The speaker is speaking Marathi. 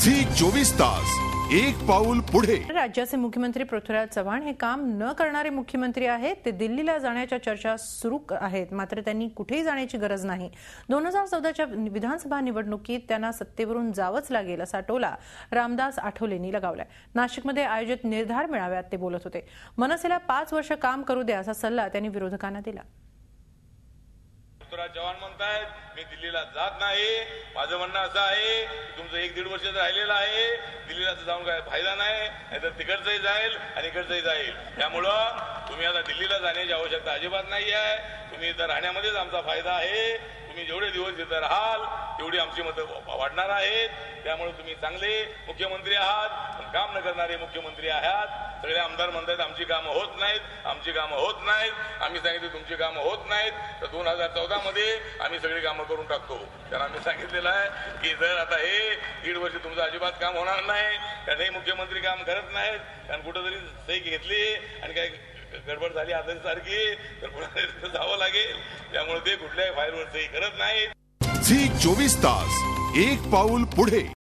झी 24 तास एक पाऊल पुढे। राज्याचे मुख्यमंत्री पृथ्वीराज चव्हाण हे काम न करणारे मुख्यमंत्री आहेत। ते दिल्लीला जाण्याच्या चर्चा सुरू आहेत, मात्र त्यांनी कुठेही जाण्याची गरज नाही। 2014च्या विधानसभा निवडणुकीत त्यांना सत्तेवरून जावंच लागेल असा टोला रामदास आठवलेंनी लगावलाय। नाशिकमध्ये आयोजित निर्धार मेळाव्यात ते बोलत होते। मनसेला 5 वर्ष काम करू द्या असा सल्ला त्यांनी विरोधकांना दिला। पृथ्वीराज चव्हाण म्हणतायत मी दिल्लीला जात नाही। माझं म्हणणं असं आहे की तुमचं 1-1.5 वर्ष राहिलेलं आहे, दिल्लीला जाऊन काय फायदा नाही, नाहीतर तिकडचंही जाईल आणि इकडचंही जाईल। त्यामुळं तुम्ही आता दिल्लीला जाण्याची आवश्यकता अजिबात नाही आहे। तुम्ही इथं राहण्यामध्येच आमचा फायदा आहे। तुम्ही जेवढे दिवस इथं राहाल तेवढी आमची मतं वाढणार आहेत। त्यामुळे तुम्ही चांगले मुख्यमंत्री आहात, पण काम न करणारे मुख्यमंत्री आहात। सगळे आमदार म्हणतात आमची कामं होत नाहीत, आमची कामं होत नाहीत। आम्ही सांगितलं तुमची कामं होत नाहीत तर 2014 मध्ये आम्ही सगळी कामं करून टाकतो। त्यांना आम्ही सांगितलेलं आहे की जर आता हे 1.5 वर्ष तुमचं अजिबात काम होणार नाही, कारण हे मुख्यमंत्री काम करत नाहीत, कारण कुठंतरी सही घेतली आणि काही गडबड झाली आजसारखी तर पुन्हा जावं लागेल। त्यामुळे ते कुठल्याही फाईलवर सही करत नाहीत। झी 24 तास एक पाऊल पुढे।